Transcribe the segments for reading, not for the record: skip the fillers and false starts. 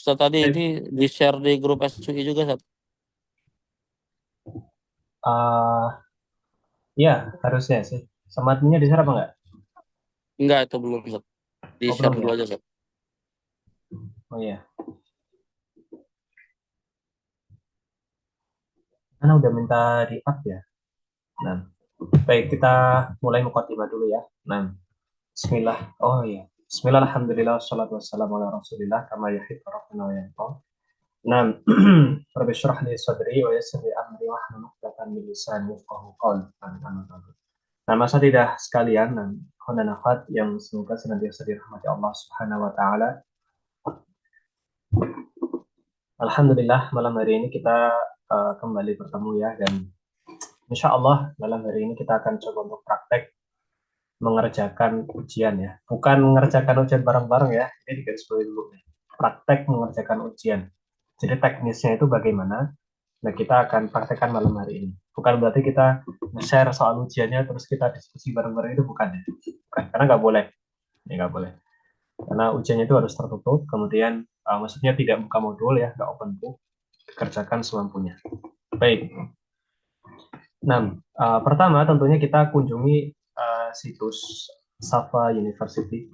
Ustaz tadi ini di-share di grup SUI juga, Ustaz. Ya, harusnya sih. Sama adminnya di sana apa enggak? Enggak, itu belum, Ustaz. Oh, Di-share belum dulu ya? aja, Ustaz. Oh iya. Karena udah minta di-up ya. Nah, baik kita mulai mukadimah dulu ya. Nah, bismillah. Oh iya. Bismillah, alhamdulillah, wassalatu wassalamu ala rasulillah, kama yuhibbu rabbuna wa yarda. Nah, Rabbi syrah li sadri wa yassir li amri wahlul 'uqdatam min lisani yafqahu qawli. Nah, masa tidak sekalian, nah, ikhwan dan akhwat yang semoga senantiasa dirahmati Allah Subhanahu wa taala. Alhamdulillah malam hari ini kita kembali bertemu ya, dan insya Allah malam hari ini kita akan coba untuk praktek mengerjakan ujian ya. Bukan mengerjakan ujian bareng-bareng ya, ini digarisbawahi dulu. Praktek mengerjakan ujian. Jadi teknisnya itu bagaimana? Nah, kita akan praktekkan malam hari ini. Bukan berarti kita share soal ujiannya terus kita diskusi bareng-bareng, itu bukan ya. Bukan, karena nggak boleh. Ya, nggak boleh. Karena ujiannya itu harus tertutup, kemudian maksudnya tidak buka modul ya, nggak open book, dikerjakan semampunya. Baik. Nah, pertama tentunya kita kunjungi situs Safa University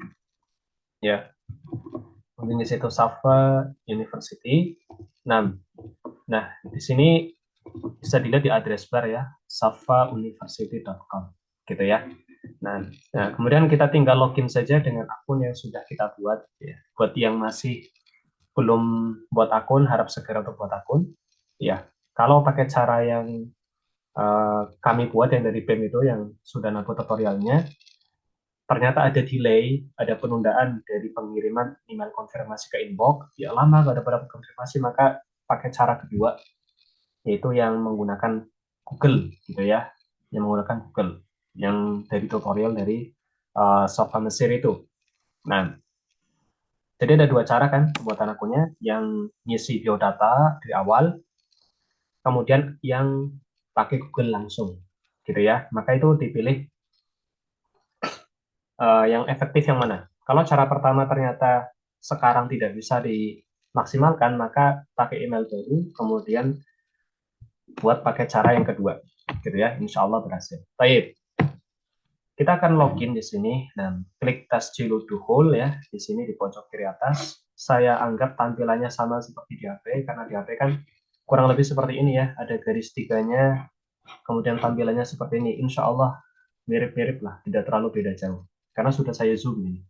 ya, kunjungi situs Safa University. Nah, nah di sini bisa dilihat di address bar ya, safauniversity.com gitu ya. Nah, kemudian kita tinggal login saja dengan akun yang sudah kita buat ya. Buat yang masih belum buat akun, harap segera untuk buat akun ya. Kalau pakai cara yang kami buat yang dari BEM itu, yang sudah nampung tutorialnya, ternyata ada delay, ada penundaan dari pengiriman email konfirmasi ke inbox, ya lama gak dapat konfirmasi, maka pakai cara kedua, yaitu yang menggunakan Google gitu ya, yang menggunakan Google, yang dari tutorial dari Sofa Mesir itu. Nah, jadi ada dua cara kan pembuatan akunnya, yang ngisi biodata di awal, kemudian yang pakai Google langsung gitu ya. Maka itu dipilih yang efektif yang mana. Kalau cara pertama ternyata sekarang tidak bisa dimaksimalkan, maka pakai email baru, kemudian buat pakai cara yang kedua, gitu ya. Insya Allah berhasil. Baik, kita akan login di sini dan klik tasjilud dukhul ya, di sini di pojok kiri atas. Saya anggap tampilannya sama seperti di HP, karena di HP kan kurang lebih seperti ini ya, ada garis tiganya, kemudian tampilannya seperti ini. Insya Allah mirip-mirip lah, tidak terlalu beda jauh. Karena sudah saya zoom ini.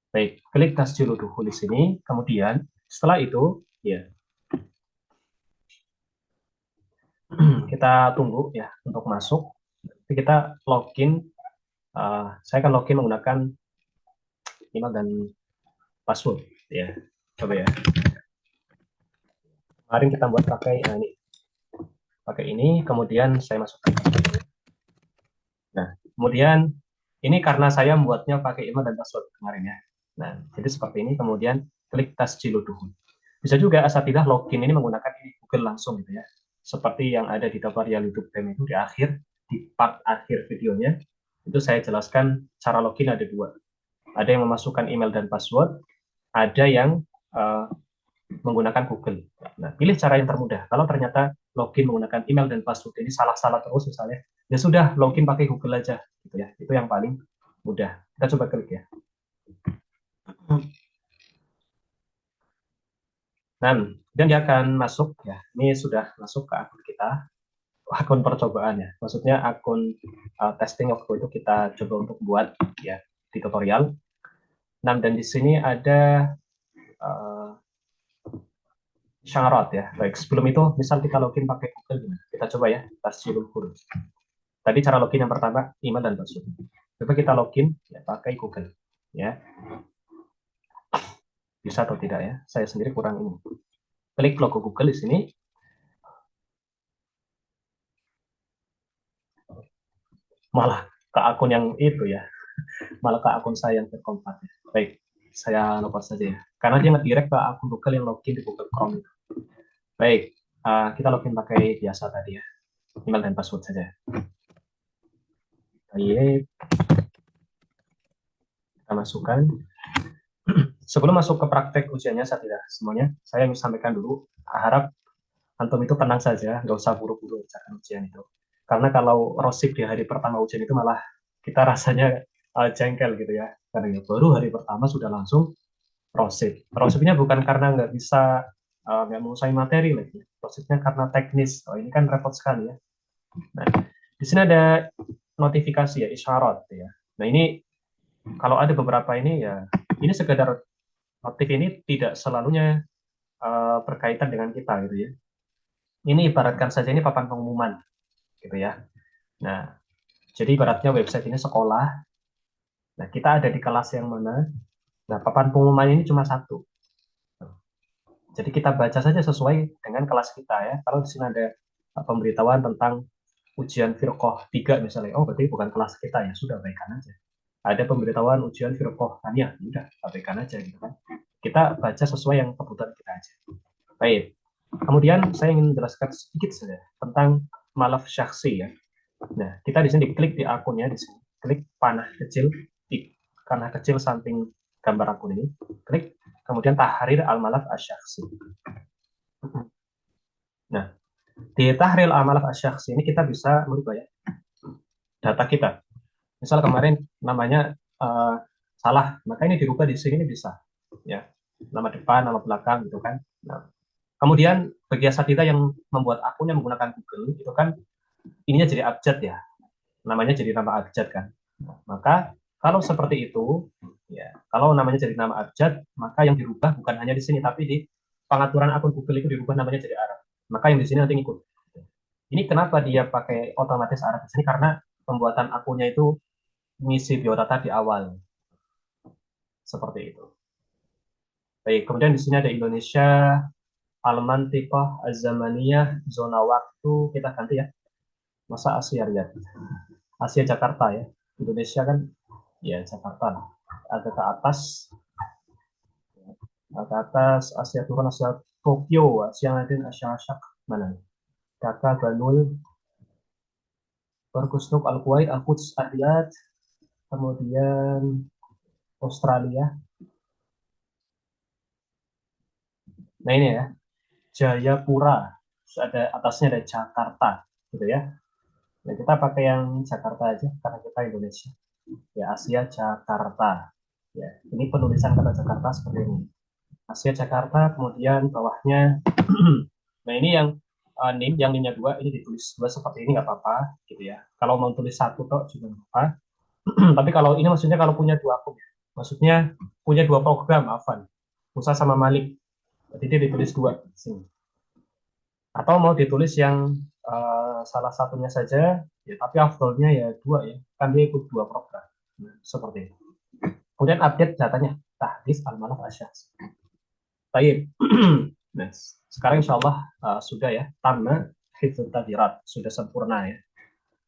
Baik, klik tasjilud dukhul di sini. Kemudian setelah itu, ya kita tunggu ya untuk masuk. Jadi kita login. Saya akan login menggunakan email dan password. Ya, coba ya. Kemarin kita buat pakai ini. Kemudian saya masukkan. Nah, kemudian ini karena saya membuatnya pakai email dan password kemarin ya. Nah, jadi seperti ini. Kemudian klik tasjilud dukhul. Bisa juga asatidah login ini menggunakan Google langsung gitu ya. Seperti yang ada di tutorial YouTube BEM itu, di part akhir videonya, itu saya jelaskan cara login ada dua. Ada yang memasukkan email dan password, ada yang menggunakan Google. Nah, pilih cara yang termudah. Kalau ternyata login menggunakan email dan password ini salah-salah terus misalnya, ya sudah login pakai Google aja gitu ya. Itu yang paling mudah. Kita coba klik ya. Nah, dan dia akan masuk ya. Ini sudah masuk ke akun kita, akun percobaan ya. Maksudnya akun testing waktu itu kita coba untuk buat ya di tutorial. Nah, dan di sini ada uh, syarat ya. Baik, sebelum itu misal kita login pakai Google gimana? Kita coba ya, tasjilul huruf. Tadi cara login yang pertama email dan password. Coba kita login ya pakai Google ya. Bisa atau tidak ya? Saya sendiri kurang ini. Klik logo Google di sini. Malah ke akun yang itu ya. Malah ke akun saya yang terkompat ya. Baik, saya lepas saja ya. Karena dia ngedirect ke akun Google yang login di Google Chrome itu. Baik, kita login pakai biasa tadi ya. Email dan password saja. Baik, kita masukkan. sebelum masuk ke praktek ujiannya saya tidak semuanya, saya ingin sampaikan dulu, harap antum itu tenang saja, nggak usah buru-buru mengerjakan ujian itu. Karena kalau rosip di hari pertama ujian itu malah kita rasanya jengkel gitu ya. Karena ya baru hari pertama sudah langsung rosip. Rosipnya bukan karena nggak bisa nggak menguasai materi lagi. Rosipnya karena teknis. Oh, ini kan repot sekali ya. Nah, di sini ada notifikasi ya, isyarat ya. Nah, ini kalau ada beberapa ini ya, ini sekedar notif ini tidak selalunya berkaitan dengan kita gitu ya. Ini ibaratkan saja ini papan pengumuman gitu ya. Nah, jadi ibaratnya website ini sekolah. Nah, kita ada di kelas yang mana? Nah, papan pengumuman ini cuma satu. Jadi kita baca saja sesuai dengan kelas kita ya. Kalau di sini ada pemberitahuan tentang ujian Firqoh 3 misalnya, oh berarti bukan kelas kita ya, sudah abaikan aja. Ada pemberitahuan ujian Firqoh Tania, sudah abaikan aja gitu kan. Kita baca sesuai yang kebutuhan kita aja. Baik. Kemudian saya ingin menjelaskan sedikit saja tentang malaf syakhsi ya. Nah, kita di sini klik di akunnya di sini. Klik panah kecil di panah kecil samping gambar akun ini. Klik kemudian tahrir al-malaf asyakhsi. Nah, di tahrir al-malaf asyakhsi ini kita bisa merubah ya data kita. Misal kemarin namanya salah, maka ini dirubah di sini bisa ya. Nama depan, nama belakang gitu kan. Nah, kemudian bagi asatidz yang membuat akunnya menggunakan Google itu kan ininya jadi abjad ya. Namanya jadi nama abjad kan. Maka kalau seperti itu, ya, kalau namanya jadi nama abjad, maka yang dirubah bukan hanya di sini, tapi di pengaturan akun Google itu dirubah namanya jadi Arab. Maka yang di sini nanti ngikut. Ini kenapa dia pakai otomatis Arab di sini? Karena pembuatan akunnya itu ngisi biodata di awal. Seperti itu. Baik, kemudian di sini ada Indonesia, Al-Mantiqah, Az-Zamaniyah, zona waktu, kita ganti ya. Masa Asia lihat. Asia Jakarta ya. Indonesia kan ya Jakarta. Agak ke atas Asia turun Asia Tokyo, Asia Nadine, Asia Asak mana? Dhaka, Banul, Berkusnuk, Al Kuwait, Al Quds, Riyadh, kemudian Australia. Nah ini ya, Jayapura, ada atasnya ada Jakarta, gitu ya. Nah kita pakai yang Jakarta aja karena kita Indonesia. Ya Asia Jakarta. Ya, ini penulisan kata Jakarta seperti ini. Asia Jakarta, kemudian bawahnya. Nah ini yang nim, yang nimnya dua, ini ditulis dua seperti ini nggak apa-apa, gitu ya. Kalau mau tulis satu toh juga nggak apa. Tapi kalau ini maksudnya kalau punya dua akun, maksudnya punya dua program, Afan, Musa sama Malik, jadi dia ditulis dua sini. Atau mau ditulis yang salah satunya saja, ya, tapi afdolnya ya dua ya, kan dia ikut dua program, nah, seperti itu. Kemudian update datanya, tahdis al-malaf asyas. Baik. Nah, sekarang insya Allah sudah ya, tamma hifdzut tadirat, sudah sempurna ya.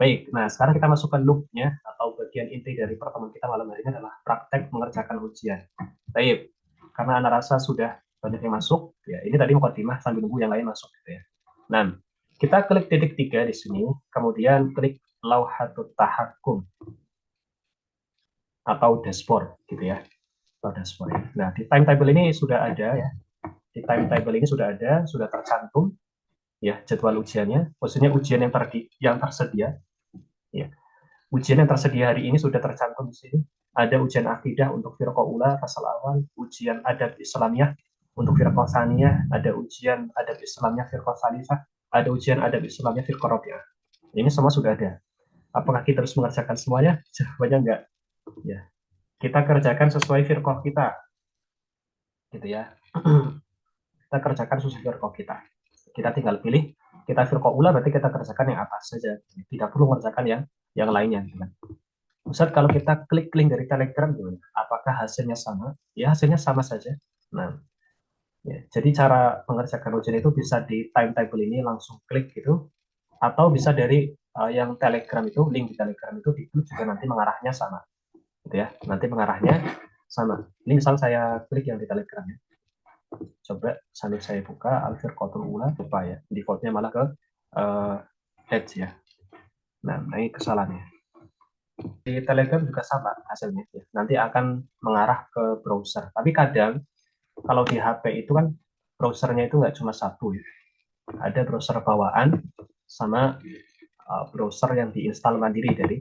Baik, nah sekarang kita masukkan loop-nya atau bagian inti dari pertemuan kita malam hari ini adalah praktek mengerjakan ujian. Baik, karena Anda rasa sudah banyak yang masuk, ya ini tadi mukadimah sambil nunggu yang lain masuk gitu ya. Nah, kita klik titik 3 di sini, kemudian klik lauhatut tahakkum atau dashboard gitu ya. Atau dashboard. Nah, di timetable ini sudah ada ya. Di timetable ini sudah ada, sudah tercantum ya jadwal ujiannya, maksudnya ujian yang tersedia ya. Ujian yang tersedia hari ini sudah tercantum di sini. Ada ujian akidah untuk firqah ula fasal awal, ujian adab Islamiyah untuk firqah tsaniyah, ada ujian adab Islamiyah firqah tsalitsah, ada ujian adab Islamiyah firqah rabi'ah. Ini semua sudah ada. Apakah kita harus mengerjakan semuanya? Jawabannya enggak. Ya, kita kerjakan sesuai firqah kita, gitu ya. Kita kerjakan sesuai firqah kita. Kita tinggal pilih. Kita firqah ula berarti kita kerjakan yang atas saja. Tidak perlu mengerjakan yang lainnya. Gitu kan. Ustaz, kalau kita klik link dari Telegram, apakah hasilnya sama? Ya, hasilnya sama saja. Nah, ya, jadi cara mengerjakan ujian itu bisa di timetable ini langsung klik gitu, atau bisa dari yang Telegram itu, link di Telegram itu diklik juga nanti mengarahnya sama. Gitu ya, nanti mengarahnya sama. Ini misal saya klik yang di Telegram ya. Coba sambil saya buka Al-Firqatul Ula, lupa ya. Defaultnya malah ke Edge ya. Nah, ini kesalahannya. Di Telegram juga sama hasilnya. Ya. Nanti akan mengarah ke browser. Tapi kadang kalau di HP itu kan browsernya itu nggak cuma satu ya. Ada browser bawaan sama browser yang diinstal mandiri dari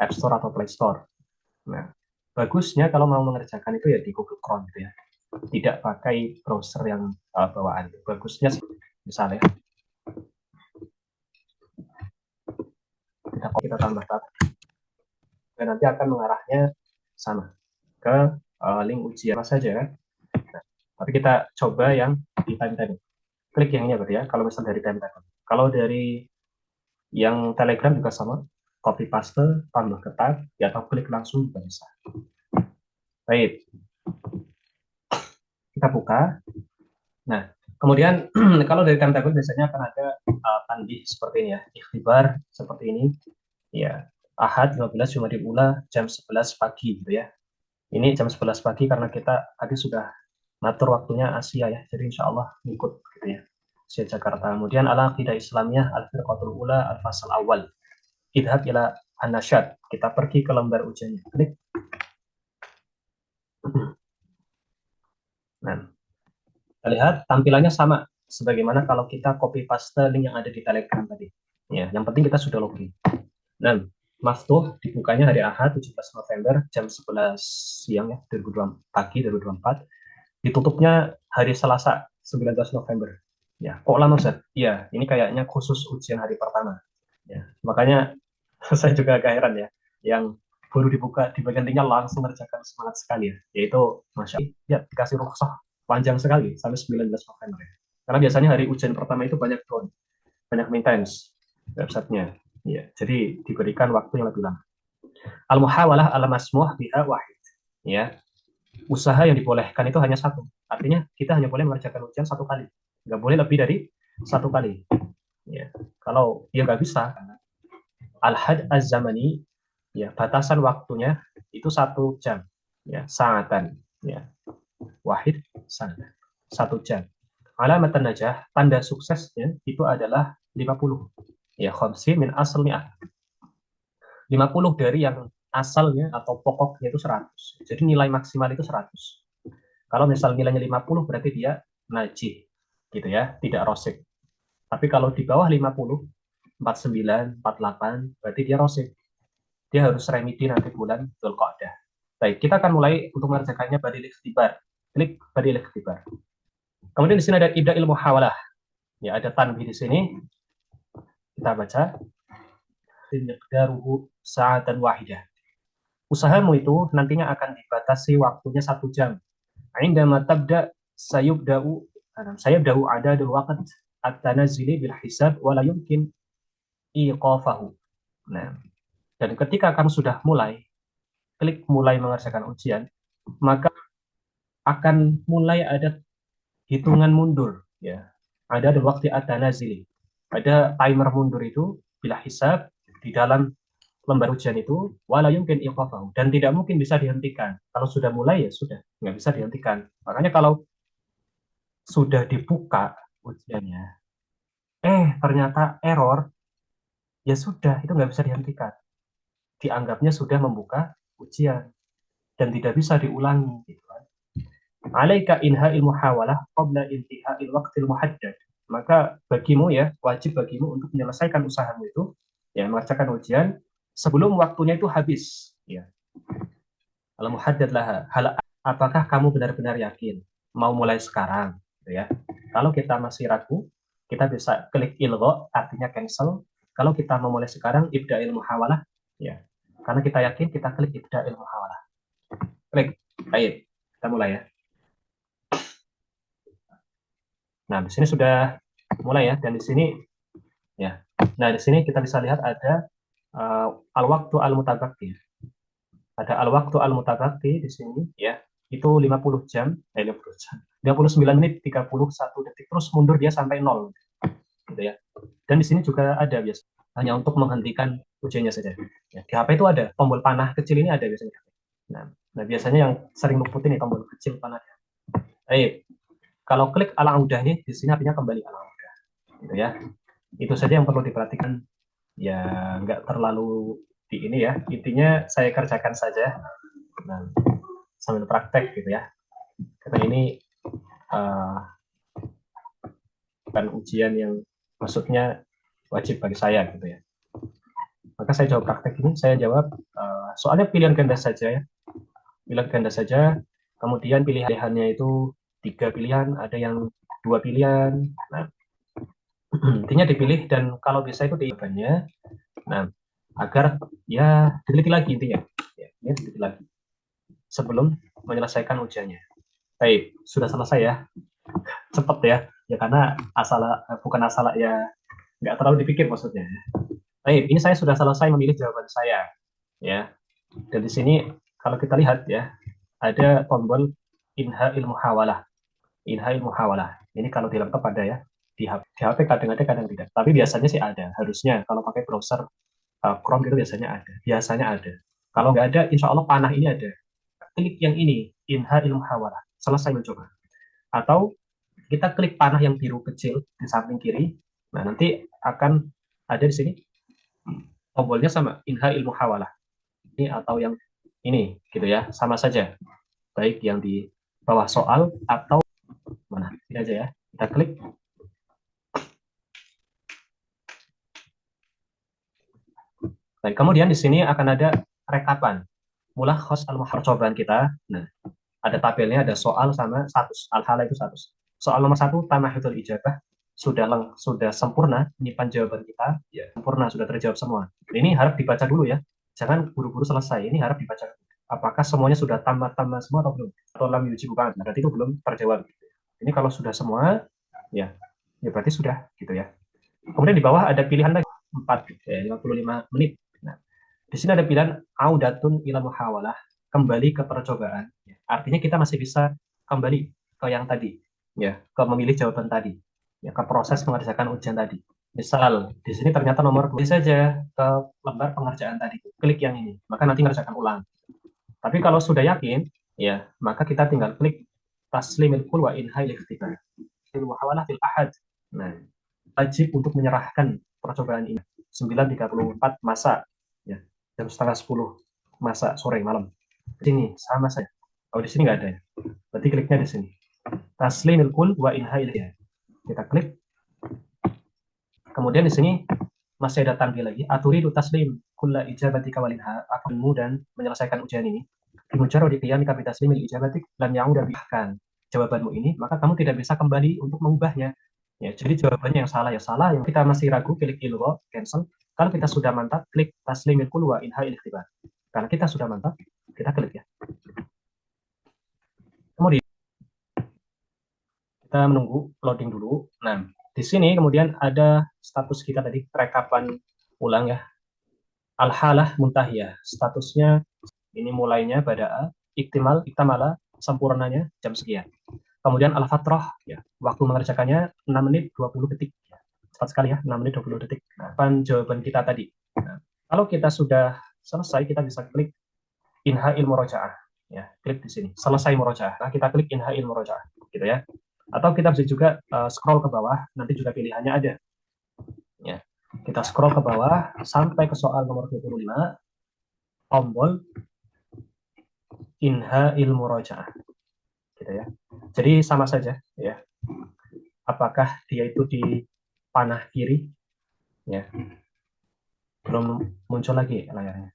App Store atau Play Store. Nah, bagusnya kalau mau mengerjakan itu ya di Google Chrome gitu ya. Tidak pakai browser yang bawaan. Bagusnya misalnya kita tambah dan nanti akan mengarahnya sama ke link ujian saja kan. Nah, tapi kita coba yang di timetable. Klik yang ini berarti ya. Kalau misalnya dari timetable. Kalau dari yang Telegram juga sama. Copy paste, tambah ke tab, ya atau klik langsung juga bisa. Baik, kita buka. Nah, kemudian kalau dari timetable biasanya akan ada tandih seperti ini ya. Ikhtibar seperti ini. Ya, Ahad 15 Jumadil Ula jam 11 pagi gitu ya. Ini jam 11 pagi karena kita tadi sudah ngatur waktunya Asia ya. Jadi insya Allah ngikut gitu ya. Asia Jakarta. Kemudian Al-Aqidah Islamiyah Al-Firqatul Ula Al-Fasal Awal. Idhab ila An-Nasyad. Kita pergi ke lembar ujiannya. Klik. Nah, kita lihat tampilannya sama sebagaimana kalau kita copy paste link yang ada di Telegram tadi. Ya, yang penting kita sudah login. Nah, Maftuh dibukanya hari Ahad 17 November jam 11 siang ya 2024 pagi 2024. Ditutupnya hari Selasa 19 November. Ya, kok lama Ustaz? Iya, ini kayaknya khusus ujian hari pertama. Ya, makanya saya juga agak heran ya, yang baru dibuka di bagian linknya langsung mengerjakan semangat sekali ya, yaitu Masya Allah, ya dikasih rukhsah panjang sekali sampai 19 November ya. Karena biasanya hari ujian pertama itu banyak down, banyak maintenance websitenya. Ya, jadi diberikan waktu yang lebih lama. Al-muhawalah al-masmuh biha wahid. Ya, usaha yang dibolehkan itu hanya satu. Artinya kita hanya boleh mengerjakan ujian satu kali. Nggak boleh lebih dari satu kali. Ya. Kalau dia nggak bisa, al-had az-zamani, ya batasan waktunya itu 1 jam. Ya, sangatan. Ya, wahid sangat 1 jam. Alamat najah, tanda suksesnya itu adalah 50. Ya, khamsi min asal mi'ah. 50 dari yang asalnya atau pokoknya itu 100. Jadi nilai maksimal itu 100. Kalau misal nilainya 50 berarti dia najih gitu ya, tidak rosik. Tapi kalau di bawah 50, 49, 48 berarti dia rosik. Dia harus remedi nanti bulan Dzulqa'dah. Baik, kita akan mulai untuk mengerjakannya badil ikhtibar. Klik badil ikhtibar. Kemudian di sini ada ibda'il muhawalah. Ya, ada tanbih di sini. Kita baca. Miqdaruhu sa'atan wahidah. Usahamu itu nantinya akan dibatasi waktunya 1 jam. Indama tabda sayubda'u adadul waqt at-tanazzuli bil hisab wa la yumkin iqafahu. Nah, dan ketika kamu sudah mulai, klik mulai mengerjakan ujian, maka akan mulai ada hitungan mundur ya. Ada waktu at-tanazzuli. Ada timer mundur itu bila hisab di dalam lembar ujian itu wala yumkin iqafahu dan tidak mungkin bisa dihentikan. Kalau sudah mulai ya sudah, nggak bisa dihentikan. Makanya kalau sudah dibuka ujiannya, ternyata error, ya sudah, itu nggak bisa dihentikan. Dianggapnya sudah membuka ujian dan tidak bisa diulangi. Gitu kan. Alaika inha'il muhawalah qabla intiha'il waqtil muhaddad. Maka bagimu ya, wajib bagimu untuk menyelesaikan usahamu itu, ya mengerjakan ujian sebelum waktunya itu habis. Ya. Al muhaddad lah, apakah kamu benar-benar yakin mau mulai sekarang? Gitu ya. Kalau kita masih ragu, kita bisa klik ilgho, artinya cancel. Kalau kita mau mulai sekarang, ibda'il muhawalah, ya. Karena kita yakin, kita klik ibda'il muhawalah. Klik, baik, kita mulai ya. Nah, di sini sudah mulai ya, dan di sini ya. Nah, di sini kita bisa lihat ada al-waktu al-mutabaqi. Ada al-waktu al-mutabaqi di sini ya. Itu 50 jam, 50 jam. 59 menit 31 detik terus mundur dia sampai 0 gitu ya. Dan di sini juga ada biasa hanya untuk menghentikan ujiannya saja. Ya, di HP itu ada tombol panah kecil ini ada biasanya. Nah biasanya yang sering luput ini tombol kecil panahnya. Baik, kalau klik ala udahnya di sini artinya kembali ala udah, gitu ya. Itu saja yang perlu diperhatikan. Ya nggak terlalu di ini ya. Intinya saya kerjakan saja. Nah, sambil praktek gitu ya. Karena ini bukan ujian yang maksudnya wajib bagi saya gitu ya. Maka saya jawab praktek ini, saya jawab soalnya pilihan ganda saja ya. Pilihan ganda saja, kemudian pilihannya itu 3 pilihan, ada yang 2 pilihan. Nah, intinya dipilih dan kalau bisa itu jawabannya. Nah, agar ya diteliti lagi intinya. Ya, ini diteliti lagi sebelum menyelesaikan ujiannya. Baik, sudah selesai ya. Cepet ya. Ya karena bukan asal ya nggak terlalu dipikir maksudnya. Baik, ini saya sudah selesai memilih jawaban saya. Ya. Dan di sini kalau kita lihat ya, ada tombol inha ilmu hawalah. Inha ilmu hawalah. Ini kalau di laptop ada ya. Di HP kadang ada, kadang tidak. Tapi biasanya sih ada. Harusnya kalau pakai browser Chrome itu biasanya ada. Biasanya ada. Kalau nggak ada, insya Allah panah ini ada. Klik yang ini, inha ilmu hawalah. Selesai mencoba. Atau kita klik panah yang biru kecil di samping kiri. Nah, nanti akan ada di sini tombolnya sama inha ilmu hawalah. Ini atau yang ini gitu ya, sama saja. Baik yang di bawah soal atau mana. Ini aja ya. Kita klik. Baik, kemudian di sini akan ada rekapan. Mula khos al-percobaan kita. Nah, ada tabelnya, ada soal sama status. Al-hala itu status. Soal nomor 1, tamahidul ijabah. Sudah sempurna penyimpan jawaban kita. Ya, sempurna, sudah terjawab semua. Ini harap dibaca dulu ya. Jangan buru-buru selesai. Ini harap dibaca. Apakah semuanya sudah tamat semua atau belum? Atau lam yuji bukan? Berarti itu belum terjawab. Ini kalau sudah semua, ya berarti sudah gitu ya. Kemudian di bawah ada pilihan lagi 55 menit. Nah, di sini ada pilihan audatun ila muhawalah, kembali ke percobaan. Artinya kita masih bisa kembali ke yang tadi, ya, ke memilih jawaban tadi, ya, ke proses mengerjakan ujian tadi. Misal di sini ternyata nomor 2 saja ke lembar pengerjaan tadi, klik yang ini, maka nanti mengerjakan ulang. Tapi kalau sudah yakin, ya, maka kita tinggal klik taslimil kul wa inhai ikhtibar. Muhawalah fil ahad. Nah, wajib untuk menyerahkan percobaan ini 9.34 masa ya, jam setengah 10 masa sore malam. Di sini sama saja. Oh, di sini nggak ada ya. Berarti kliknya di sini. Taslimil kul wa inhai ikhtibar. Kita klik. Kemudian di sini masih ada tampil lagi. Aturidu taslim kulla ijabatika walinha, akanmu dan menyelesaikan ujian ini. Bimujarradi qiyamika bitaslimil ijabatik dan yang udah bahkan jawabanmu ini, maka kamu tidak bisa kembali untuk mengubahnya. Ya, jadi jawabannya yang salah ya salah, yang kita masih ragu klik ilgha, cancel. Kalau kita sudah mantap, klik taslimil kul wa inhai ikhtibar. Karena kita sudah mantap, kita klik ya. Kemudian kita menunggu loading dulu. Nah, di sini kemudian ada status kita tadi, rekapan ulang ya. Al-halah muntahiyah, statusnya ini mulainya pada iktimala, sempurnanya jam sekian. Kemudian al-fatrah, ya, waktu mengerjakannya 6 menit 20 detik. Ya. Cepat sekali ya, 6 menit 20 detik. Nah, jawaban kita tadi. Nah, kalau kita sudah selesai, kita bisa klik inha ilmu rojaah. Ya, klik di sini. Selesai murojaah. Nah, kita klik inha ilmu rojaah. Gitu ya. Atau kita bisa juga scroll ke bawah, nanti juga pilihannya ada. Ya. Kita scroll ke bawah sampai ke soal nomor 25, tombol inha ilmu rojaah. Gitu ya. Jadi sama saja ya. Apakah dia itu di panah kiri? Ya. Belum muncul lagi layarnya.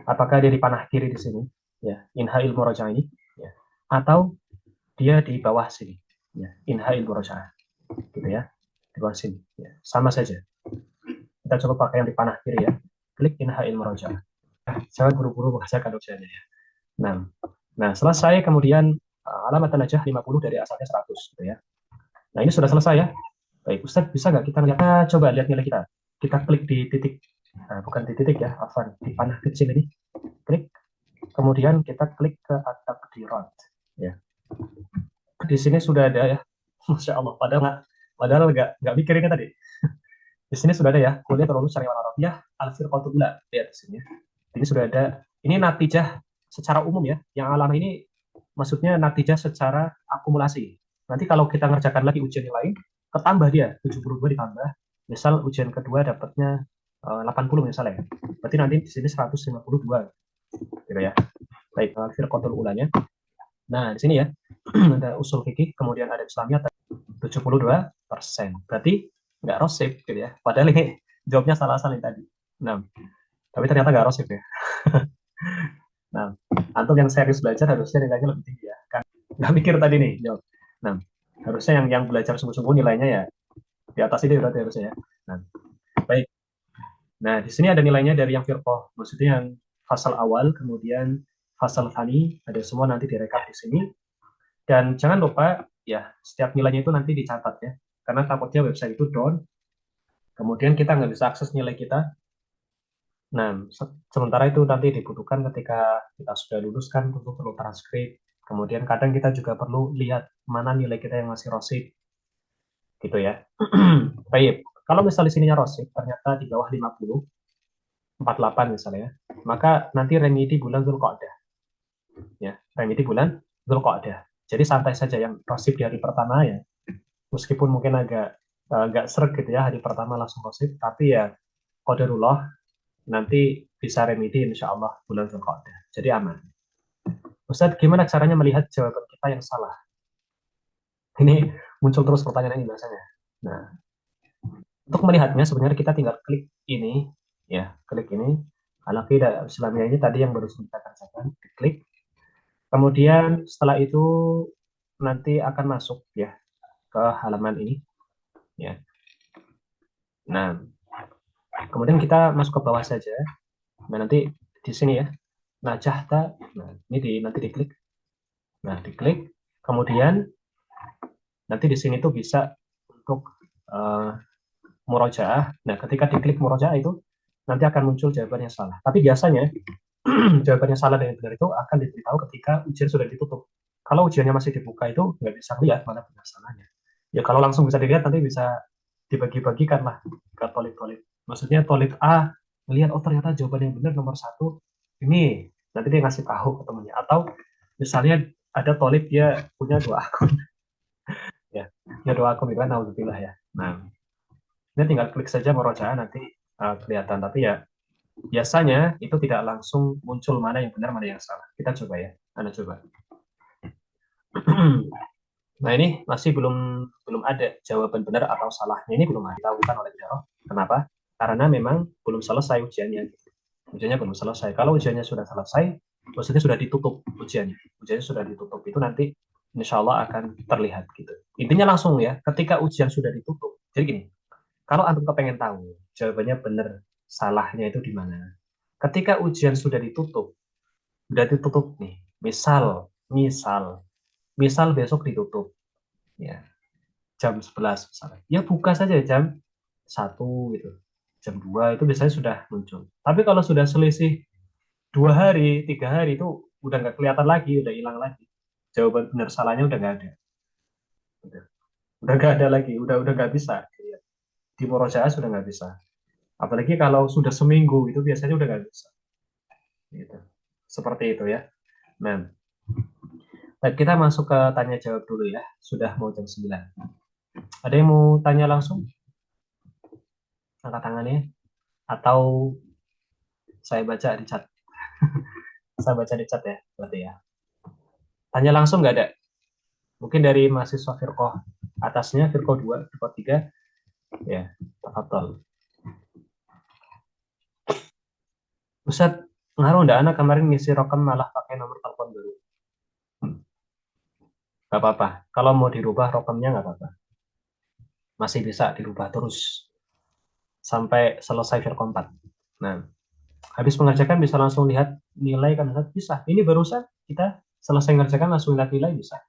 Apakah dia di panah kiri di sini? Ya, inha ilmu rojaah ini, ya. Atau dia di bawah sini? Ya, inha ilmu rojaah. Gitu ya. Di bawah sini. Ya. Sama saja. Kita coba pakai yang di panah kiri ya. Klik inha ilmu rojaah. Jangan buru-buru mengerjakan ujiannya ya. Nah, selesai kemudian alamat najah 50 dari asalnya 100 gitu ya. Nah, ini sudah selesai ya. Baik, Ustaz, bisa nggak kita lihat? Coba lihat nilai kita. Kita klik di titik, bukan di titik ya, afan, di panah kecil ini. Klik, kemudian kita klik ke at-taqdirat. Ya. Di sini sudah ada ya. Masya Allah, padahal nggak mikirin tadi. Di sini sudah ada ya, kuliah terlalu syariah Arabiyah, al-firqatu ula. Lihat di sini. Ini sudah ada. Ini natijah secara umum ya. Yang alam ini maksudnya natijah secara akumulasi. Nanti kalau kita ngerjakan lagi ujian yang lain, ketambah dia 72 ditambah. Misal ujian kedua dapatnya 80 misalnya. Berarti nanti di sini 152 gitu ya. Baik, firqatul ulanya. Nah, di sini ya ada usul fikih, kemudian ada Islamiyah 72%. Berarti nggak rosib gitu ya. Padahal ini jawabnya salah-salah tadi. Nah, tapi ternyata nggak rosib ya. Nah, antum yang serius belajar harusnya nilainya lebih tinggi ya. Kan nggak mikir tadi nih jawab. Nah, harusnya yang belajar sungguh-sungguh nilainya ya di atas ini berarti harusnya ya. Nah, baik. Nah, di sini ada nilainya dari yang firqah, maksudnya yang fasal awal, kemudian fasal tani, ada semua nanti direkap di sini. Dan jangan lupa ya, setiap nilainya itu nanti dicatat ya. Karena takutnya website itu down, kemudian kita nggak bisa akses nilai kita. Nah, sementara itu nanti dibutuhkan ketika kita sudah lulus kan tentu perlu transkrip. Kemudian kadang kita juga perlu lihat mana nilai kita yang masih rosid, gitu ya. Baik, kalau misalnya di sininya rosid, ternyata di bawah 50, 48 misalnya, maka nanti remedi bulan Zulqa'dah. Ya, remedi bulan Zulqa'dah. Jadi santai saja yang rosid di hari pertama ya, meskipun mungkin agak seret gitu ya hari pertama langsung rosid, tapi ya qadarullah nanti bisa remedi insya Allah bulan Zulqa'dah. Jadi aman. Ustadz, gimana caranya melihat jawaban kita yang salah? Ini muncul terus pertanyaan ini biasanya. Nah, untuk melihatnya sebenarnya kita tinggal klik ini, ya, klik ini. Al-Aqidah Islamiyah ini tadi yang baru kita kerjakan, klik. Kemudian setelah itu nanti akan masuk ya ke halaman ini, ya. Nah, kemudian kita masuk ke bawah saja. Nah, nanti di sini ya, najahta. Nah, ini nanti diklik. Nah, diklik. Kemudian nanti di sini tuh bisa untuk uh, murojaah. Nah, ketika diklik murojaah itu nanti akan muncul jawaban yang salah. Tapi biasanya jawaban yang salah dan yang benar itu akan diberitahu ketika ujian sudah ditutup. Kalau ujiannya masih dibuka itu nggak bisa lihat mana benar salahnya. Ya kalau langsung bisa dilihat nanti bisa dibagi-bagikan lah ke tolip-tolip. Maksudnya tolip A melihat oh ternyata jawaban yang benar nomor satu ini, nanti dia ngasih tahu ke temannya. Atau misalnya ada tolip dia punya 2 akun, ya, punya 2 akun itu kan alhamdulillah ya. Nah, ini tinggal klik saja murojaah nanti kelihatan. Tapi ya biasanya itu tidak langsung muncul mana yang benar mana yang salah. Kita coba ya, Anda coba. Nah ini masih belum belum ada jawaban benar atau salahnya, ini belum ditahukan oleh Daroh. Kenapa? Karena memang belum selesai ujiannya. Ujiannya belum selesai. Kalau ujiannya sudah selesai, maksudnya sudah ditutup ujiannya. Ujiannya sudah ditutup itu nanti insya Allah akan terlihat gitu. Intinya langsung ya, ketika ujian sudah ditutup. Jadi gini, kalau antum kepengen tahu jawabannya benar salahnya itu di mana. Ketika ujian sudah ditutup nih. Misal besok ditutup ya jam 11 misalnya. Ya buka saja jam 1 gitu. Jam 2 itu biasanya sudah muncul. Tapi kalau sudah selisih 2 hari, 3 hari itu udah nggak kelihatan lagi, udah hilang lagi. Jawaban benar salahnya udah nggak ada. Udah nggak ada lagi, udah nggak bisa. Di murojaah sudah nggak bisa. Apalagi kalau sudah seminggu itu biasanya udah nggak bisa. Gitu. Seperti itu ya. Nah, kita masuk ke tanya jawab dulu ya. Sudah mau jam 9. Ada yang mau tanya langsung? Angkat tangannya. Atau saya baca di chat. Saya baca di chat ya, berarti ya. Tanya langsung nggak ada? Mungkin dari mahasiswa Firqoh atasnya, Firqoh 2, Firqoh 3. Ya, tafadhol. Ustaz, ngaruh nggak anak kemarin ngisi rokam malah pakai nomor telepon baru? Nggak apa-apa. Kalau mau dirubah rokamnya nggak apa-apa. Masih bisa dirubah terus sampai selesai Firqoh 4. Nah, habis mengerjakan bisa langsung lihat nilai kan Ustaz? Bisa. Ini barusan kita selesai mengerjakan langsung lihat nilai bisa.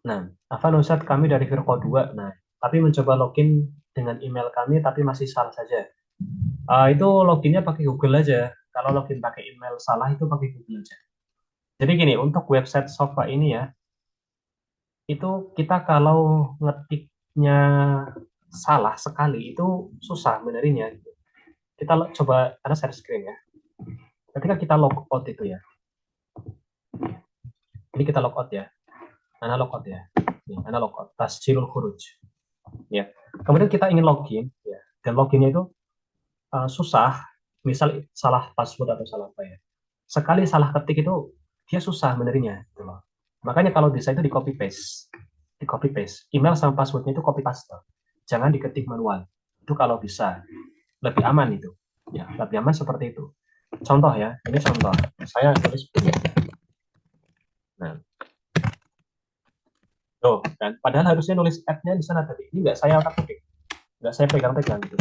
Nah, Afan Ustadz kami dari Firqo 2. Nah, tapi mencoba login dengan email kami tapi masih salah saja. Itu loginnya pakai Google aja. Kalau login pakai email salah itu pakai Google aja. Jadi gini, untuk website Sofa ini ya, itu kita kalau ngetiknya salah sekali itu susah benerinnya. Kita coba, ada share screen ya. Ketika kita log out itu ya, ini kita log out ya, ana log out ya, ini ana log out, tasjilul khuruj. Ya, Kemudian kita ingin login, ya, dan loginnya itu susah, misal salah password atau salah apa ya. Sekali salah ketik itu dia susah benerinnya, gitu loh. Makanya kalau bisa itu di copy paste. Email sama passwordnya itu copy paste. Jangan diketik manual. Itu kalau bisa lebih aman itu. Ya, lebih aman seperti itu. Contoh ya, ini contoh. Saya tulis begini. Nah, tuh kan. Padahal harusnya nulis app-nya di sana tadi. Ini nggak saya otak-atik, nggak saya pegang-pegang gitu.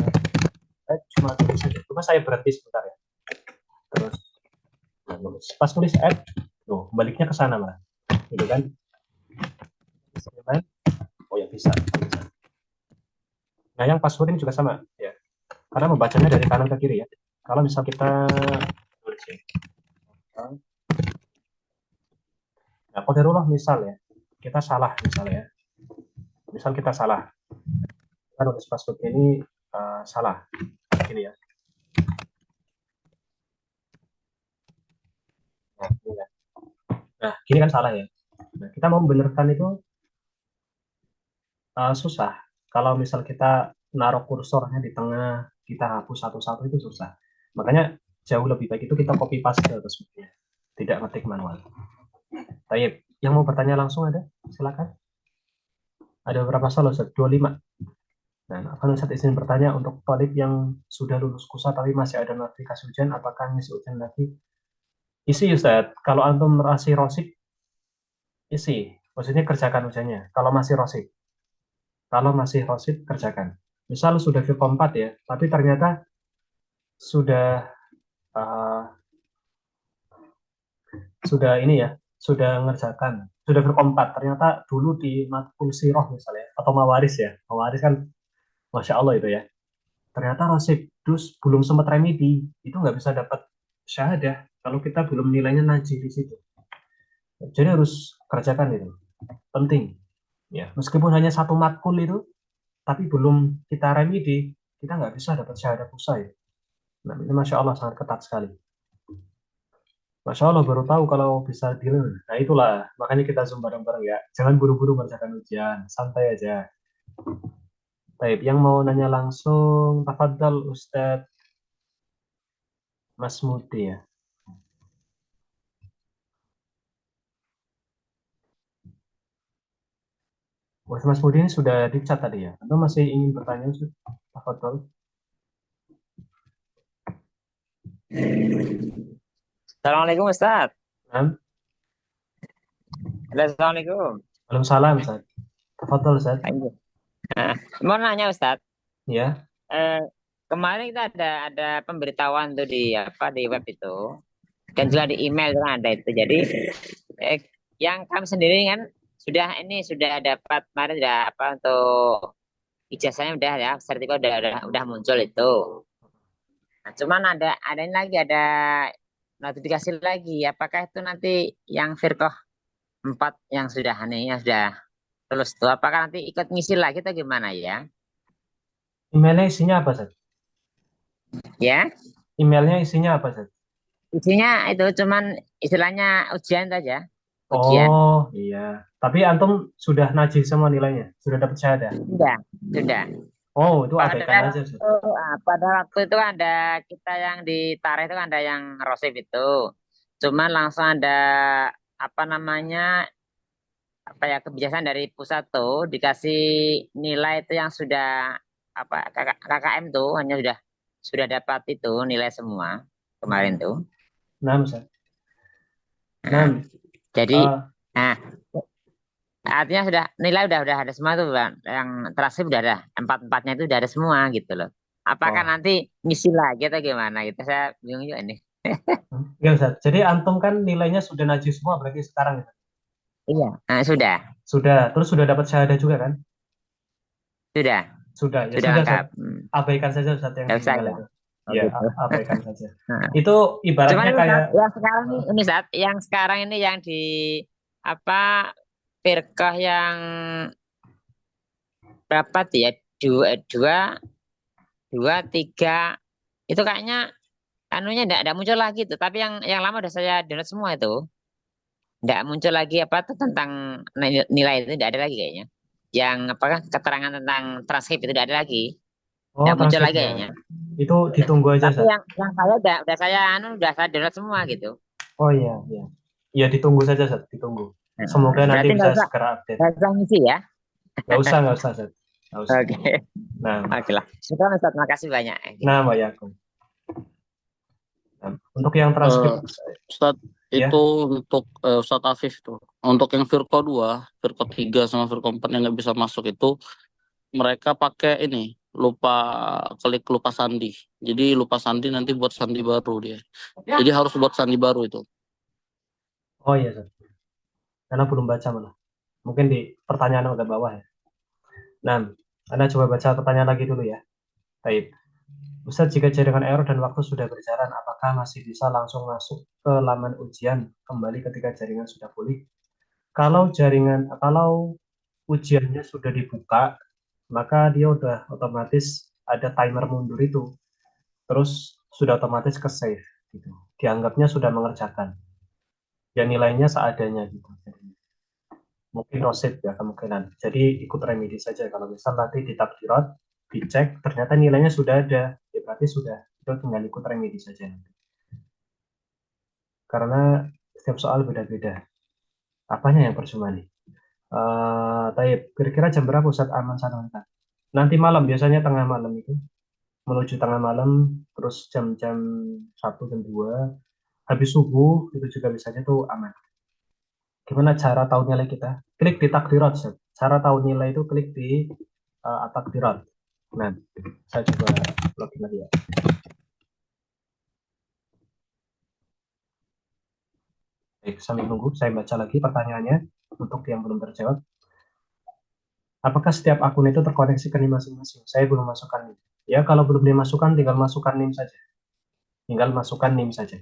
Saya cuma tulis saja. Cuma saya berhenti sebentar ya. Terus nah, nulis. Pas nulis app, tuh baliknya ke sana malah. Gitu kan? Oh ya bisa. Nah, yang password ini juga sama ya. Karena membacanya dari kanan ke kiri ya. Kalau misal kita tulis ya. Nah, qadarullah misal ya. Kita salah misalnya ya. Misal kita salah. Kita nulis password ini salah. Ini ya. Nah, ini kan. Nah, gini kan salah ya. Nah, kita mau membenarkan itu susah. Kalau misal kita naruh kursornya di tengah, kita hapus satu-satu itu susah. Makanya jauh lebih baik itu kita copy paste tersebutnya. Tidak ngetik manual. Baik, yang mau bertanya langsung ada? Silakan. Ada beberapa soal Ustaz? 25. Nah, akan Ustaz izin bertanya untuk talib yang sudah lulus kusa tapi masih ada notifikasi ujian, apakah ngisi ujian lagi? Isi Ustaz. Kalau antum masih rosik, isi. Maksudnya kerjakan ujiannya. Kalau masih rosik. Kalau masih rosik, kerjakan. Misal sudah Vkom 4 ya, tapi ternyata sudah uh, sudah ini ya, sudah ngerjakan, sudah Vkom 4. Ternyata dulu di matkul siroh misalnya, atau mawaris ya. Mawaris kan, Masya Allah itu ya. Ternyata rosik, terus belum sempat remedi, itu nggak bisa dapat syahadah kalau kita belum nilainya najis di situ. Jadi harus kerjakan itu, penting. Ya, meskipun hanya satu matkul itu, tapi belum kita remedi, kita nggak bisa dapat syahadah usai. Nah, ini Masya Allah sangat ketat sekali. Masya Allah baru tahu kalau bisa deal. Nah itulah, makanya kita zoom bareng-bareng ya. Jangan buru-buru mengerjakan ujian, santai aja. Baik, yang mau nanya langsung, tafadhal Ustadz Mas Muti ya. Mas Mudi ini sudah di chat tadi ya. Atau masih ingin bertanya Ustadz? Tafadhal. Assalamualaikum Ustaz. Nah, Halo, Assalamualaikum. Waalaikumsalam Ustadz. Tafadhal Ustadz. Ayo. Nah, mau nanya Ustaz, Ya, eh, kemarin kita ada pemberitahuan tuh di apa di web itu dan juga di email kan ada itu. Jadi eh, yang kami sendiri kan sudah dapat kemarin sudah apa untuk ijazahnya udah ya sertifikat udah muncul itu. Nah, cuman ada ini lagi ada notifikasi lagi. Apakah itu nanti yang firqah 4 yang sudah nih yang sudah lulus tuh apakah nanti ikut ngisi lagi atau gimana ya? emailnya isinya apa Ustadz? Ya, Emailnya isinya apa Ustadz? isinya itu cuman istilahnya ujian saja, ujian. Oh iya, tapi antum sudah najis semua nilainya, sudah dapat syahadah. Sudah, sudah. Oh itu abaikan Pada aja waktu, Ustadz. pada waktu itu ada kita yang di Tareh itu kan ada yang rosif itu. Cuman langsung ada apa namanya apa ya kebijakan dari pusat tuh dikasih nilai itu yang sudah apa KKM tuh hanya sudah dapat itu nilai semua kemarin tuh. Nah Ustadz. Nah, Nah, jadi eh, nah artinya sudah nilai udah ada semua tuh Bang. Yang terakhir udah ada empat-empatnya itu udah ada semua gitu loh. Apakah oh, nanti ngisi lagi atau gimana gitu saya bingung juga nih. ya Ustadz. Jadi antum kan nilainya sudah najis semua berarti sekarang ya? Iya, nah, sudah Sudah, terus sudah dapat syahadah juga kan? sudah Sudah, ya sudah sudah lengkap. Ustadz. Abaikan saja Ustadz yang Nggak di usah email ya. itu. Oh Ya, gitu. abaikan saja. Nah, Itu cuman ibaratnya ini kayak, Sat, yang sekarang ini Sat, yang sekarang ini yang di apa firqah yang berapa tuh ya dua dua tiga itu kayaknya anunya enggak muncul lagi tuh tapi yang lama udah saya download semua itu enggak muncul lagi apa tuh tentang nilai itu enggak ada lagi kayaknya yang apa keterangan tentang transkrip itu tidak ada lagi, Oh, tidak muncul lagi transkripnya. kayaknya. Itu ditunggu aja, Tapi Sat. yang saya udah saya download semua gitu. Oh iya, iya. Ya ditunggu saja, Sat. Ditunggu. Semoga nanti Berarti bisa segera update. nggak usah ngisi ya. Nggak usah, Sat. Nggak usah. Oke. Nah, Oke lah. Syukur Ustaz, makasih banyak. nah, Mbak Yakum. Nah, untuk yang transkrip, Eh, Ustadz ya. itu untuk Ustadz Afif tuh. Untuk yang Virko 2, Virko 3 sama Virko 4 yang nggak bisa masuk itu mereka pakai ini lupa klik lupa sandi. Jadi lupa sandi nanti buat sandi baru dia. Jadi harus buat sandi baru itu. Oh iya, Sat. Karena belum baca malah. Mungkin di pertanyaan yang udah bawah ya. Nah, Anda coba baca pertanyaan lagi dulu ya. Baik. Ustaz, jika jaringan error dan waktu sudah berjalan, apakah masih bisa langsung masuk ke laman ujian kembali ketika jaringan sudah pulih? Kalau ujiannya sudah dibuka, maka dia udah otomatis ada timer mundur itu. Terus sudah otomatis ke save gitu. Dianggapnya sudah mengerjakan. Ya nilainya seadanya gitu. Mungkin rosit ya kemungkinan. Jadi ikut remedi saja. Kalau misal nanti di takdirat, dicek, ternyata nilainya sudah ada. Ya berarti sudah. Itu tinggal ikut remedi saja nanti. Karena setiap soal beda-beda. Apanya yang percuma nih? Taib, kira-kira jam berapa Ustadz aman sana? Nanti malam, biasanya tengah malam itu. Menuju tengah malam, terus jam-jam 1, jam 2. Habis subuh, itu juga biasanya tuh aman. Gimana cara tahu nilai kita? Klik di takdirat. Cara tahu nilai itu klik di takdirat. Nah, saya coba login lagi ya. Baik, sambil nunggu, saya baca lagi pertanyaannya untuk yang belum terjawab. Apakah setiap akun itu terkoneksi ke NIM masing-masing? Saya belum masukkan NIM. Ya, kalau belum dimasukkan, tinggal masukkan NIM saja. Tinggal masukkan NIM saja.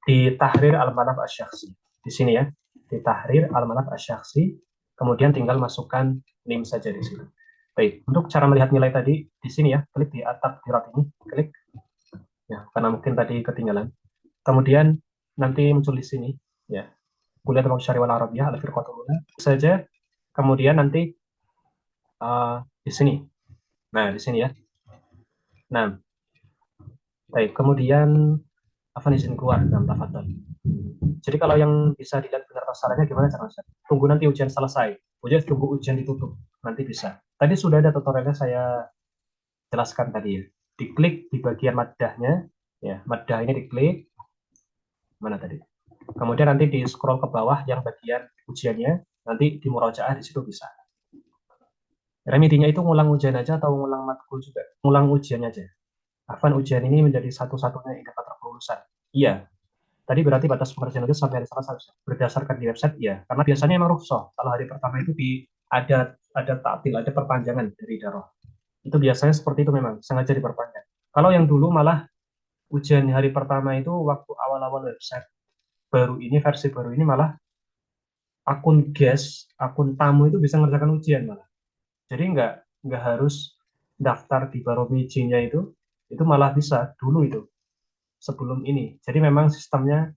Di Tahrir Al-Malaf Asy-Syakhsi. Di sini ya. Di Tahrir Al-Malaf Asy-Syakhsi. Kemudian tinggal masukkan NIM saja di sini. Baik, untuk cara melihat nilai tadi, di sini ya, klik di At-Takdirat ini. Klik. Ya, karena mungkin tadi ketinggalan. Kemudian nanti muncul di sini. Ya, kuliah tentang Syariah wal Arabiyah, Al-Firqatul Ula. Saja. Kemudian nanti di sini. Nah, di sini ya. Nah, baik. Kemudian apa izin keluar dalam tafadhol. Jadi kalau yang bisa dilihat benar masalahnya gimana caranya? Tunggu nanti ujian selesai. Tunggu ujian ditutup. Nanti bisa. Tadi sudah ada tutorialnya saya jelaskan tadi ya. Diklik di bagian maddahnya. Ya, maddah ini diklik. Mana tadi? Kemudian nanti di scroll ke bawah yang bagian ujiannya. Nanti di murojaah di situ bisa. Remedinya itu ngulang ujian aja atau ngulang matkul juga? Ngulang ujian aja. Afan ujian ini menjadi satu-satunya indikator kelulusan. Iya. Tadi berarti batas pengerjaan itu sampai hari Selasa. Berdasarkan di website, iya. Karena biasanya memang rukhsah. Kalau hari pertama itu ada taktil, ada perpanjangan dari daroh. Itu biasanya seperti itu memang, sengaja diperpanjang. Kalau yang dulu malah ujian hari pertama itu waktu awal-awal website baru ini, versi baru ini malah akun guest, akun tamu itu bisa ngerjakan ujian malah. Jadi nggak harus daftar di Baromejinya itu malah bisa dulu itu sebelum ini. Jadi memang sistemnya